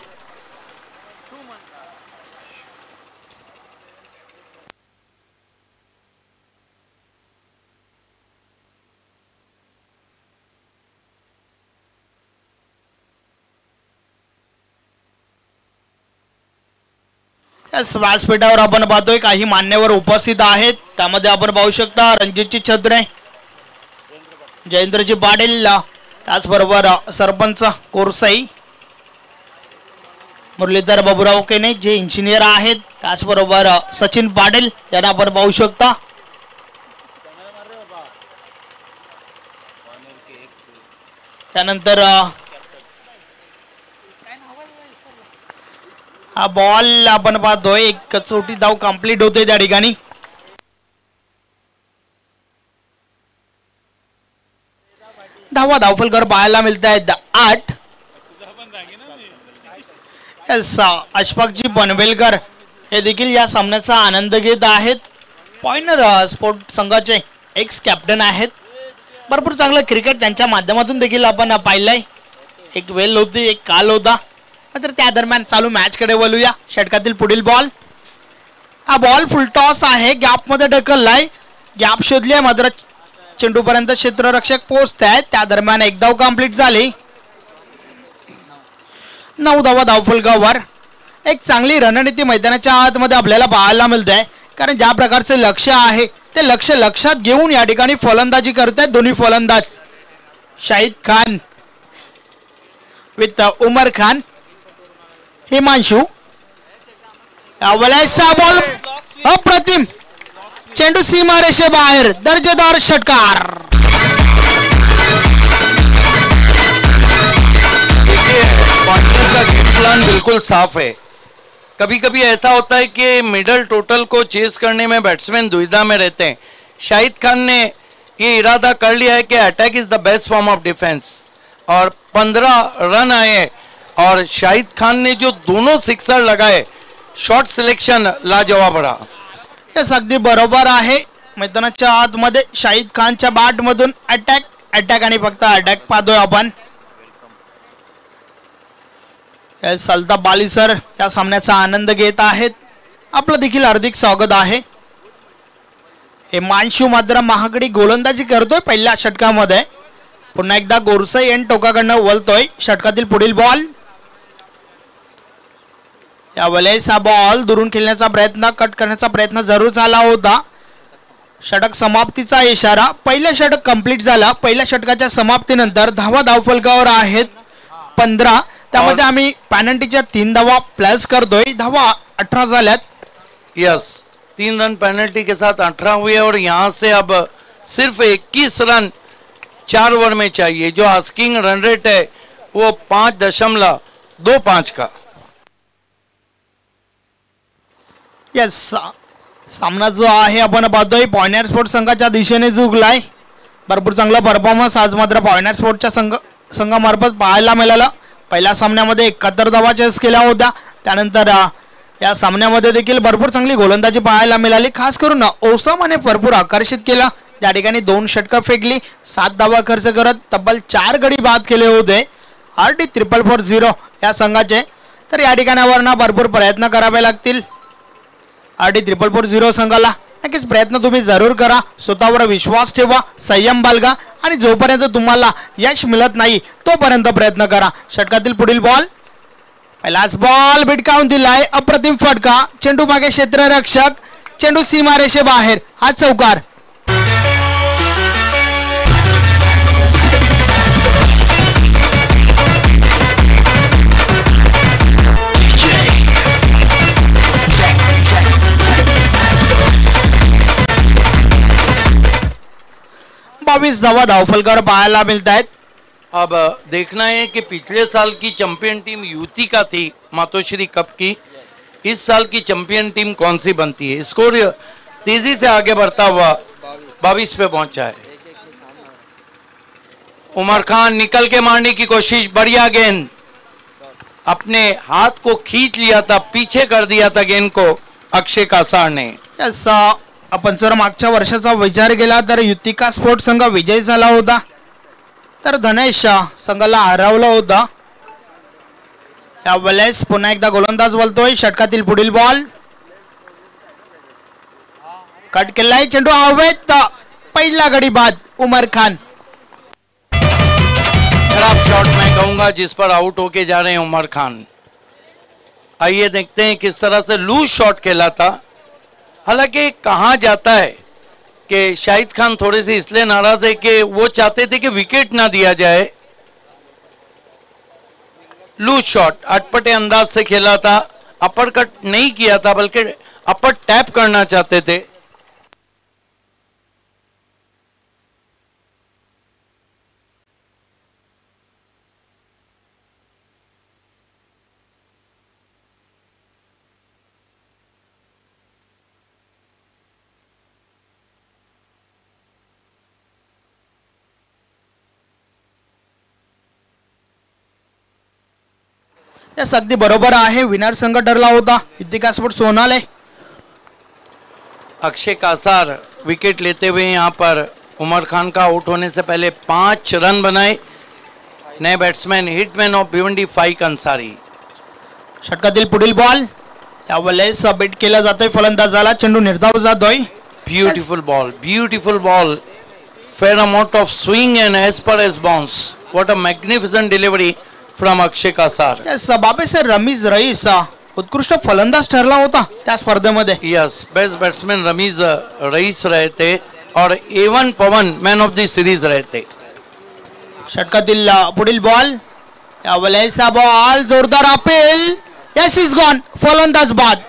व्यासपीठावर आपण पाहतोय काही मान्यवर उपस्थित आहेत. त्यामध्ये आपण पाहू शकता रणजितजी छत्रे, जयेंद्रजी पाटील, त्याचबरोबर सरपंच कोरसाई, मुरलीधर बाबूराव केने जे इंजिनियर आहेत, त्याचबरोबर सचिन पाटील यांना आपण पाहू शकता. त्यानंतर हा बॉल आपण पाहतोय, एक कसोटी धाव कंप्लीट होते त्या ठिकाणी. धावा धावफलकर पाहायला मिळत आहेत 8. अशफाकजी पनवेलकर हे देखील या सामन्याचा आनंद घेत आहेत. पॉइंटर स्पोर्ट संघाचे एक्स कॅप्टन आहेत. भरपूर चांगलं क्रिकेट त्यांच्या माध्यमातून देखील आपण पाहिलंय. एक वेल होती, एक काल होता. मात्र त्या दरम्यान चालू मॅच कडे वळूया. षटकातील पुढील बॉल, हा बॉल फुल टॉस आहे, गॅप मध्ये ढकललाय, गॅप शोधली, मात्र चेंडूपर्यंत क्षेत्ररक्षक पोहोचत आहेत. त्या दरम्यान एक धाव कंप्लीट झाली. 9 धावा धावफलकावर. एक चांगली रणनीती मैदानाच्या आतमध्ये आपल्याला पाहायला मिळते, कारण ज्या प्रकारचे लक्ष आहे ते लक्ष लक्षात घेऊन या ठिकाणी फलंदाजी करतायत दोन्ही फलंदाज. शाहिद खान विथ उमर खान, हिमांशु, वलयचा बॉल अप्रतिम, चेंडू सीमारेषे बाहेर, दर्जेदार षटकार. का गेम प्लान बिल्कुल साफ है. कभी कभी ऐसा होता है कि मिडल टोटल को चेस करने में बैट्समैन दुविधा में रहते हैं. शाहिद खान ने ये इरादा कर लिया है कि attack is the best form of defence, और 15 रन आए और शाहिद खान ने जो दोनों सिक्सर लगाए, शॉट सिलेक्शन लाजवाब रहा. हे अगदी बरोबर आहे. मैदानाच्या आतमध्ये शाहिद खानच्या बॅट मधून अटॅक अटॅक आणि फक्त अटॅक पाहतोय आपण. सलता बाली सर या सामन्याचा आनंद घेत आहेत. आपलं देखील हार्दिक स्वागत आहे. हिमांशु मात्र महागडी गोलंदाजी करतोय पहिल्या षटकामध्ये. पुन्हा एकदा गोरसाई एन टोकाकडनं वलतोय. षटकातील पुढील बॉल, या वलयचा बॉल दुरून खेळण्याचा प्रयत्न, कट करण्याचा प्रयत्न जरूर झाला होता. षटक समाप्तीचा इशारा. पहिलं षटक कंप्लीट झाला. पहिल्या षटकाच्या समाप्तीनंतर धावा धावफलकावर आहेत 15. त्यामध्ये आम्ही पेनल्टीच्या 3 धावा प्लस करतोय. धावा 18 झाल्यात. यस, 3 रन पेनल्टी के साथ 18 हुए, और यहाँ से अब सिर्फ 21 रन 4 ओवर में चाहिए. जो आस्किंग रन रेट है वो 5.25 का. यस, सामना जो आहे आपण पाहतोय पॉइंटर स्पोर्ट संघाच्या दिशेने झुकलाय. भरपूर चांगला परफॉर्मन्स आज मात्र पॉइंटर स्पोर्टच्या संघामार्फत पाहायला मिळाला. पहिल्या सामन्यामध्ये 71 धावा चेस केल्या होत्या. त्यानंतर या सामन्यामध्ये देखील भरपूर चांगली गोलंदाजी पाहायला मिळाली. खास करून ओसामाने भरपूर आकर्षित केला. त्या ठिकाणी 2 षटकं फेकली, 7 धावा खर्च करत तब्बल 4 गडी बाद केले होते. RD 444 या संघाचे. तर या ठिकाणावर भरपूर प्रयत्न करावे लागतील. RD444 संघाला नक्कीच प्रयत्न तुम्ही जरूर करा. स्वतःवर विश्वास ठेवा, संयम बाळगा आणि जोपर्यंत तुम्हाला यश मिळत नाही तोपर्यंत प्रयत्न करा. षटकातील पुढील बॉल, पहिलाच बॉल भिटकावून दिलाय. अप्रतिम फटका. चेंडू मागे क्षेत्ररक्षक, चेंडू सीमारेषे बाहेर. हा चौकार. बावीस धावा धावफलकावर पाहायला मिलता है. अब देखना है कि पिछले साल की चैंपियन टीम युति का थी मातोश्री कप की, इस साल की चैंपियन टीम कौन सी बनती है. स्कोर तेजी से आगे बढ़ता हुआ 22 पे पहुंचा है. उमर खान निकल के मारने की कोशिश, बढ़िया गेंद, अपने हाथ को खींच लिया था, पीछे कर दिया था गेंद को अक्षय कासार ने. आपण जर मागच्या वर्षाचा विचार केला तर युतिका स्पोर्ट संघ विजयी झाला होता, तर धनेश संघाला हरवलं होतं. यावेळेस पुन्हा एकदा गोलंदाज बोलतोय. षटकातील पुढील बॉल कट केलाय. चेंडू हवेत. पहिला गडी बाद उमर खान. खराब शॉट मैं कहूंगा जिस पर आउट होके जा रहे हैं उमर खान. आइए देखते हैं किस तरह से लूज शॉट खेला था. हालांकि कहा जाता है कि शाहिद खान थोड़े से इसलिए नाराज है कि वो चाहते थे कि विकेट ना दिया जाए. लूज शॉट अटपटे अंदाज से खेला था, अपर कट नहीं किया था बल्कि अपर टैप करना चाहते थे. यस अगदी बरोबर आहे. विनर संघ ठरला होता युतिका स्पोर्ट सोनाले. अक्षय कासार विकेट लेते हुए यहाँ पर उमर खान का आउट होने से पहले 5 रन बनाए. नए बैट्समैन हिटमैन ऑफ भिवंडी फाइक अंसारी. षटकातील पुढील बॉल यावेळेस बीट केला जातोय फलंदाजाला. चेंडू निर्धाव जातोय. Beautiful ball, fair amount of swing and as per as bounce. What a magnificent delivery from Akshay Kasar. Yes बाबे सर रमीज रईस उत्कृष्ट फलंदाज ठरला होता त्या स्पर्धेमध्ये. Yes best batsman Ramiz rice रहे थे और A1 Pawan man of the series रहे थे. षटकातील पुढील बॉल यावेळेस बॉल जोरदार अपील. Yes is gone. फलंदाज बाद.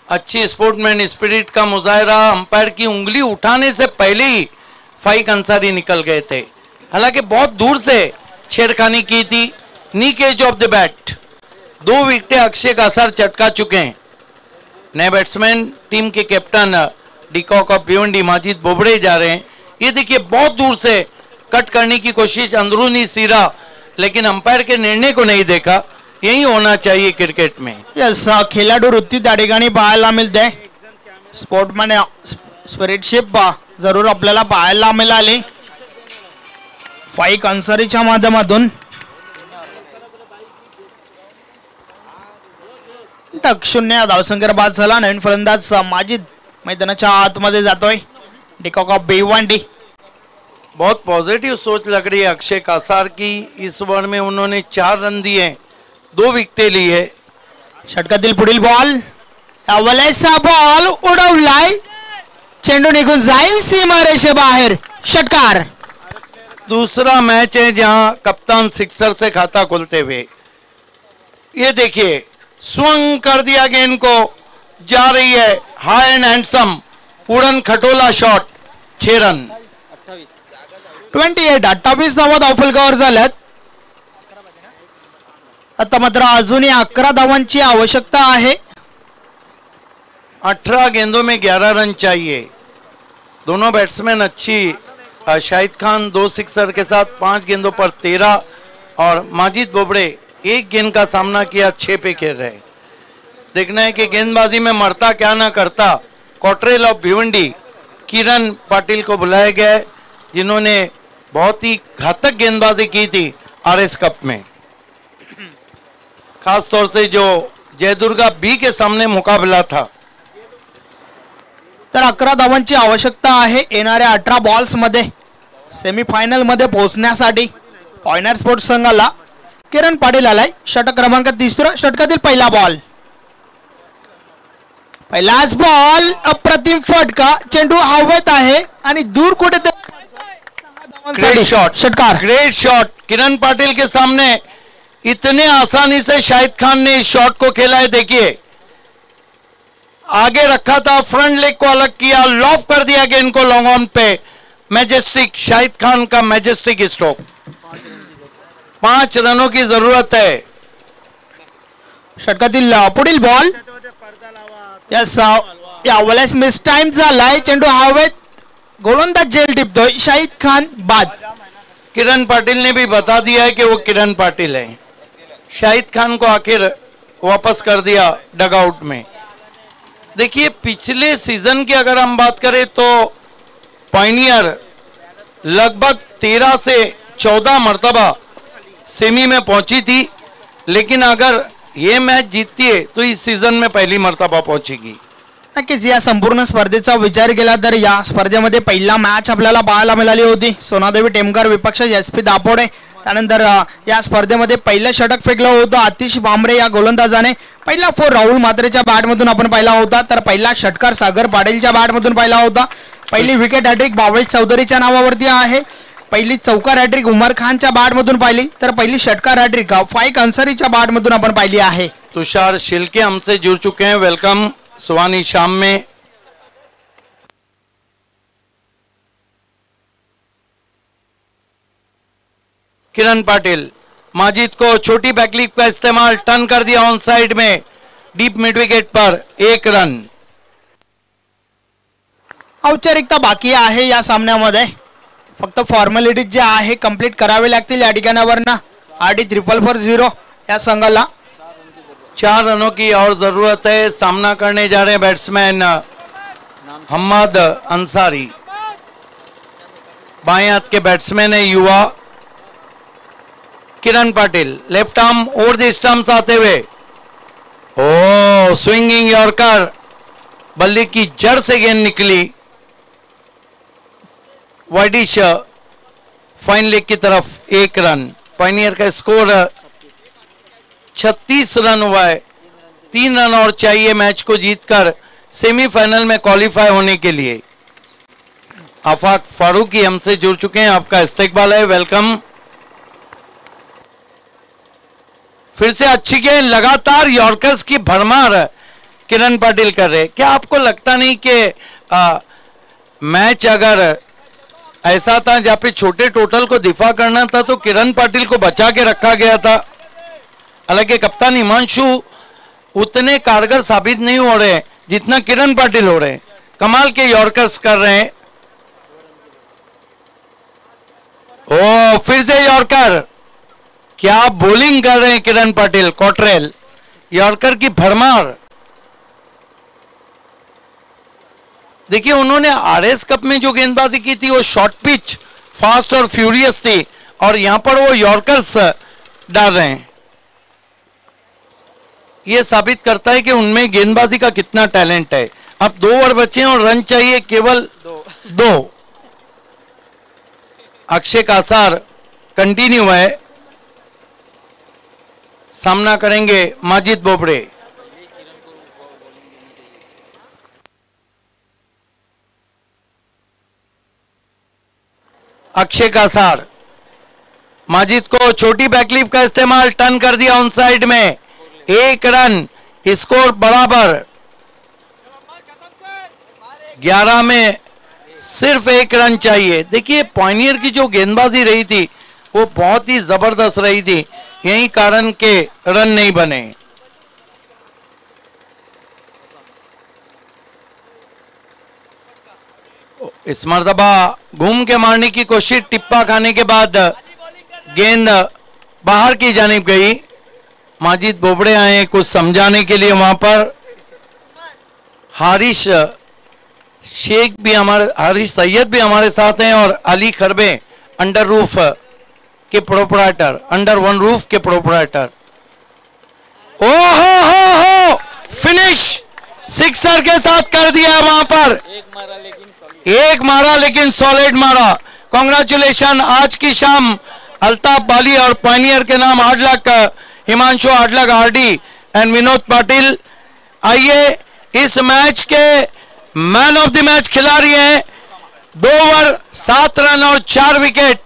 अच्छी स्पोर्टमैन स्पिरिट का मुजाहरा. अंपायर की उंगली उठाने से पहले ही फाइक अंसारी निकल गए थे. हालांकि बहुत दूर से छेड़खानी की थी. नी के एज ऑफ द बैट 2 विकेटें अक्षय कासार चटका चुके हैं. नए बैट्समैन टीम के captain de Kock of Bhiwandi Majid Bobade जा रहे हैं. ये देखिए बहुत दूर से कट करने की कोशिश, अंदरूनी सिरा, लेकिन अंपायर के निर्णय को नहीं देखा. यही होना चाहिए क्रिकेट में. यस खेळाडू वृत्ती त्या ठिकाणी पाहायला मिळते. स्पोर्टमॅन स्पिरिटशिप जरूर आपल्याला पाहायला मिळाली फाइक अंसारीच्या माध्यमातून. टक 0 धावसंख्येवर बाद झाला. नवीन फलंदाज माजिद मैदानाच्या आतमध्ये जातोय. De Kock of Bhiwandi. बहुत पॉजिटिव सोच लग रही है अक्षय कासार की. इस ओवर में उन्होंने 4 रन दिए, 2 विकेटें ली है. षटकातील पुढील बॉल यावेळेस बॉल उडवलाय. चेंडू निघून जाईल सीमारेषे बाहेर. षटकार. दूसरा मैच है जहां कप्तान सिक्सर से खाता खोलते हुए. ये देखिए स्वंग कर दिया गेंद को, जा रही है हाई एंड हैंडसम उड़न खटोला शॉट. 6 रन. 28 धावा धावफलकावर झाल्यात. आता मात्र अजूनही 11 धावांची आवश्यकता आहे. 18 गेंदों में 11 रन चाहिए. दोनों बैट्समैन अच्छी. शाहिद खान 2 सिक्सर के साथ 5 गेंदों पर 13 और माजिद बोबड़े 1 गेंद का सामना किया, 6 पे खेल रहे. देखना है कि गेंदबाजी में मरता क्या ना करता. कॉटरेल ऑफ भिवंडी किरण पाटिल को बुलाया गया है, जिन्होंने बहुत ही घातक गेंदबाजी की थी RS कप में. खास तौर से जो जयदुर्गा बी के सामने मुकाबला था। तर 11 धावांची आवश्यकता आहे येणाऱ्या 18 बॉल्स मध्ये सेमीफायनल मध्ये पोहोचण्यासाठी। पॉइंटर स्पोर्ट्स संघाला किरण पाटील आलाय, षटक क्रमांक 3, षटकातील पहिला बॉल। पहिलाच बॉल, अप्रतिम फटका, चेंडू हवेत आहे आणि दूर कुठे ग्रेट शॉट, षटकार, ग्रेट शॉट। किरण पाटिल के सामने इतने आसानी से शाहिद खान ने इस शॉट को खेला है। देखिए आगे रखा था, फ्रंट लेग को अलग किया, लॉफ कर दिया गेंद को लॉन्ग ऑन पे। मैजेस्टिक, शाहिद खान का मैजेस्टिक स्ट्रोक। 5 रनों की जरूरत है। षटकातील पुढील बॉल, यस यावेळेस मिस टाइम झालाय, चेंडू हवेत, गोलंदाज झेल टिपतोय, शाहिद खान बाद। किरण पाटिल ने भी बता दिया है कि वो किरण पाटिल है। शाहिद खान को आखिर वापस कर दिया डगआउट में। देखिए पिछले सीजन की अगर हम बात करें तो पायनियर लगभग 13 से 14 मर्तबा सेमी में पहुंची थी, लेकिन अगर ये मैच जीतती है तो इस सीजन में पहली मर्तबा पहुंचेगी। नक्कीच या संपूर्ण स्पर्धेचा विचार केला तर या स्पर्धेमध्ये पहिला मॅच आपल्याला पाहायला मिळाली होती। सोनादेवी टेमकर विपक्ष एसपी दापोडे। त्यानंतर या स्पर्धेमध्ये पहिलं षटक फेकलं होतं आतिश भांबरे या गोलंदाजाने। पहिला 4 राहुल मात्रेच्या बॅटमधून आपण पाहिला होता, तर पहिला षटकार सागर पाटीलच्या बॅटमधून पाहिला होता। पहिली विकेट हॅट्रिक भावेश चौधरीच्या नावावरती आहे। पहिली चौकार हॅट्रिक उमर खानच्या बॅटमधून पाहिली, तर पहिली षटकार हॅट्रिक फाइक अंसारीच्या बॅटमधून आपण पाहिली आहे। तुषार शिल्के हमसे जुड़ चुके हैं, वेलकम सुहानी शाम में। किरण पाटिल, माजिद को छोटी बैकलीफ का इस्तेमाल, टर्न कर दिया ऑन साइड में, डीप मिड विकेट पर 1 रन। औपचारिकता बाकी आहे या सामन्यामध्ये, फक्त फॉर्मॅलिटीज जे आहे कंप्लीट करावे लागतील या ठिकाणावरना। आरडी 444 या संघाला 4 रनों की और जरूरत है। सामना करने जा रहे हैं बैट्समैन हमद अंसारी, बाएं हाथ के बैट्समैन है युवा। Kiran Patil left arm over the stumps आते हुए, ओ स्विंगिंग यॉर्कर, बल्ले की जड़ से गेंद निकली वाइडिश फाइन लेग की तरफ, 1 रन। पायनियर का स्कोर 36 रन हुआ है। 3 रन और चाहिए मैच को जीतकर सेमीफाइनल में क्वालिफाई होने के लिए। आफाक फारूकी हमसे जुड़ चुके हैं, आपका इस्तकबाल है, वेलकम। फिर से अच्छी गेंद, लगातार यॉर्कर्स की भरमार किरण पाटिल कर रहे। क्या आपको लगता नहीं कि मैच अगर ऐसा था जहां पे छोटे टोटल को दिफा करना था तो किरण पाटिल को बचा के रखा गया था? हालांकि कप्तान हिमांशु उतने कारगर साबित नहीं हो रहे जितना किरण पाटिल हो रहे। कमाल के यॉर्कर्स कर रहे हैं। ओ फिर से यॉर्कर, क्या बॉलिंग कर रहे हैं किरण पाटिल। कॉटरेल, यॉर्कर की भरमार। देखिए उन्होंने आरएस कप में जो गेंदबाजी की थी वो शॉर्ट पिच फास्ट और फ्यूरियस थी, और यहां पर वो यॉर्कर्स डाल रहे हैं। ये साबित करता है कि उनमें गेंदबाजी का कितना टैलेंट है। अब 2 ओवर बचे हैं और रन चाहिए केवल 2। अक्षय कासार कंटिन्यू है, सामना करेंगे माजिद बोबड़े। अक्षय कासार, माजिद को छोटी बैकलीफ का इस्तेमाल, टर्न कर दिया ऑन साइड में, 1 रन। स्कोर बराबर, 11 में सिर्फ 1 रन चाहिए। देखिए पायनियर की जो गेंदबाजी रही थी वो बहुत ही जबरदस्त रही थी, यही कारण के रन नहीं बने। इस मर्तबा घूम के मारने की कोशिश, टिप्पा खाने के बाद गेंद बाहर की जानिब गई। माजिद बोबड़े आए कुछ समझाने के लिए वहां पर। हारिश शेख भी हमारे, हारिश सैयद भी हमारे साथ हैं, और अली खरबे अंडर वन रूफ के प्रोपराइटर। हो फिनिश सिक्सर के साथ कर दिया वहां पर। एक मारा लेकिन सॉलिड मारा। कॉन्ग्रेचुलेशन। आज की शाम अल्ताफ बाली और पायनियर के नाम 8 लाख हिमांशु 8 लाख आरडी एंड विनोद पाटिल। आइए इस मैच के मैन ऑफ द मैच खिलाड़ी हैं 2 ओवर 7 रन और 4 wicket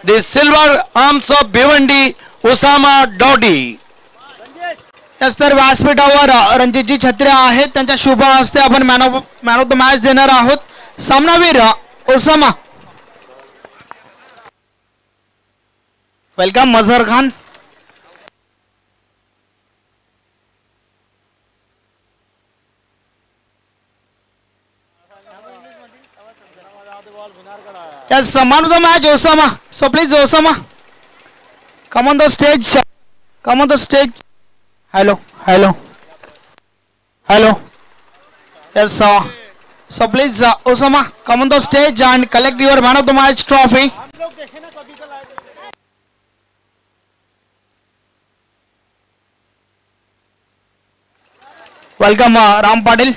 the silver arms of Bhiwandi Usama Dodi. तर व्यासपीठावर रणजितजी छत्रे आहेत, त्यांच्या शुभ हस्ते आपण मॅन ऑफ द मॅच देणार आहोत। सामनावीर Usama. Welcome Mazhar Khan. Yes, man of the match Osama. So please Osama, come on the stage. Come on the stage. Hello. Yes, so please Osama, come on the stage and collect your man of the match trophy. Welcome Ram Patil.